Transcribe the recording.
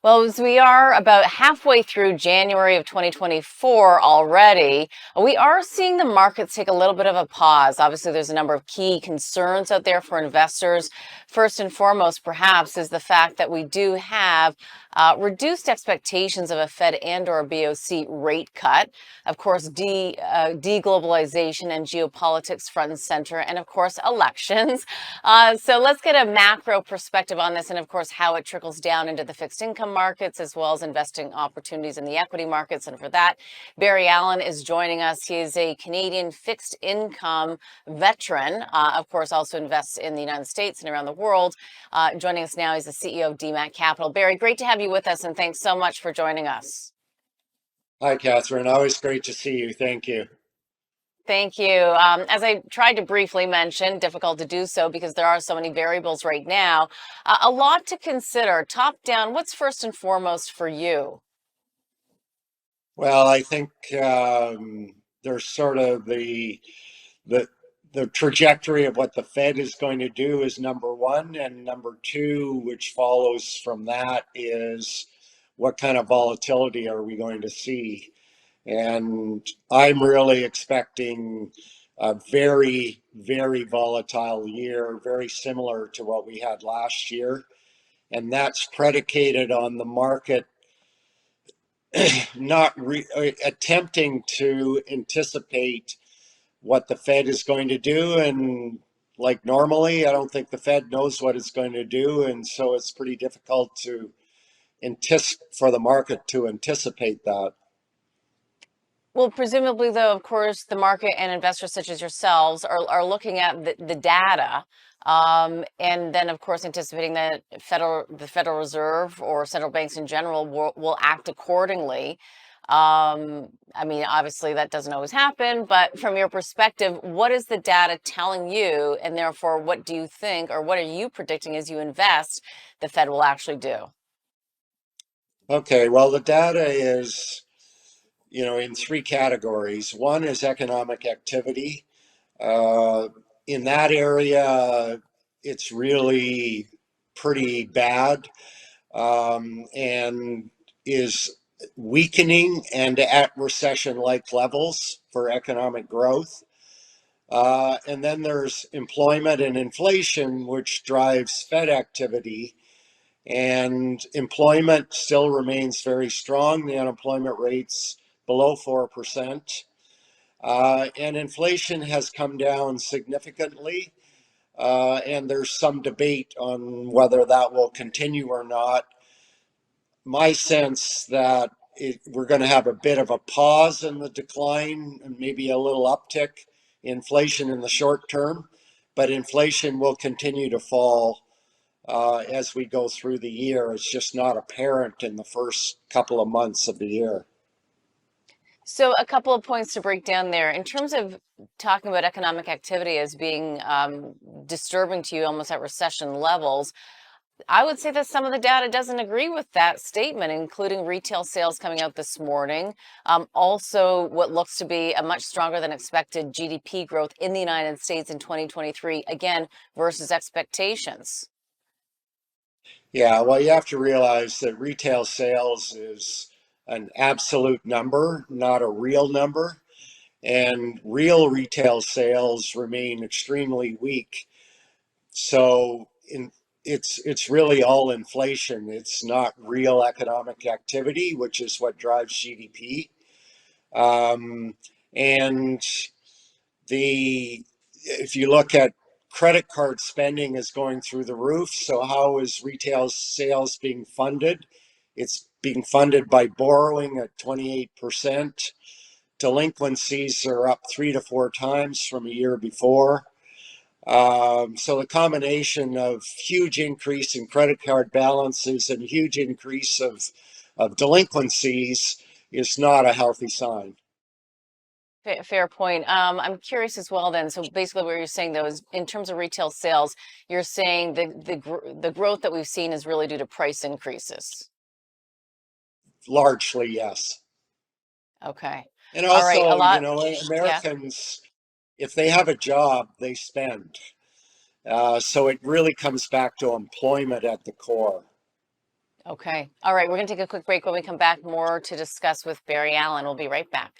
Well, as we are about halfway through January of 2024 already, we are seeing the markets take a little bit of a pause. Obviously, there's a number of key concerns out there for investors. First and foremost, perhaps, is the fact that we do have reduced expectations of a Fed and or a BOC rate cut. Of course, deglobalization and geopolitics front and center, and of course, elections. So let's get a macro perspective on this and, of course, how it trickles down into the fixed income markets as well as investing opportunities in the equity markets. And for that, Barry Allen is joining us. He is a Canadian fixed income veteran, of course, also invests in the United States and around the world. Joining us now, he's the CEO of DMAT Capital. Barry, great to have you with us, and thanks so much for joining us. Hi, Catherine. Always great to see you. Thank you. Thank you. As I tried to briefly mention, difficult to do so because there are so many variables right now. A lot to consider. Top down, what's first and foremost for you? Well, I think there's sort of the the trajectory of what the Fed is going to do is number one, and number two, which follows from that, is what kind of volatility are we going to see? And I'm really expecting a very, very volatile year, very similar to what we had last year. And that's predicated on the market not attempting to anticipate what the Fed is going to do. And like normally, I don't think the Fed knows what it's going to do. And so it's pretty difficult to for the market to anticipate that. Well, presumably, though, of course, the market and investors such as yourselves are looking at the data, and then, of course, anticipating that the Federal Reserve or central banks in general will act accordingly. I mean, obviously, that doesn't always happen, but from your perspective, what is the data telling you, and therefore, what do you think, or what are you predicting as you invest the Fed will actually do? Okay, well, the data is, in three categories. One is economic activity. Uh, in that area, it's really pretty bad, and is weakening and at recession-like levels for economic growth. And then there's employment and inflation, which drives Fed activity. And employment still remains very strong. The unemployment rate's below 4%. And inflation has come down significantly. And there's some debate on whether that will continue or not. My sense that we're going to have a bit of a pause in the decline and maybe a little uptick in inflation in the short term, but inflation will continue to fall as we go through the year. It's just not apparent in the first couple of months of the year. So, a couple of points to break down there. In terms of talking about economic activity as being disturbing to you almost at recession levels, I would say that some of the data doesn't agree with that statement, including retail sales coming out this morning. Also, what looks to be a much stronger than expected GDP growth in the United States in 2023, again, versus expectations. Yeah, well, you have to realize that retail sales is an absolute number, not a real number. And real retail sales remain extremely weak. So it's really all inflation. It's not real economic activity, which is what drives GDP. Um, and the if you look at credit card spending is going through the roof. So how is retail sales being funded? It's being funded by borrowing at 28%. Delinquencies are up 3 to 4 times from a year before. So the combination of huge increase in credit card balances and huge increase of delinquencies is not a healthy sign. Fair point. I'm curious as well then. So basically what you're saying though is in terms of retail sales, you're saying the growth that we've seen is really due to price increases. Largely, yes. Okay. And All right. A also, lot. Yeah. Americans, if they have a job, they spend. So it really comes back to employment at the core. Okay. All right. We're going to take a quick break. When we come back, more to discuss with Barry Allen. We'll be right back.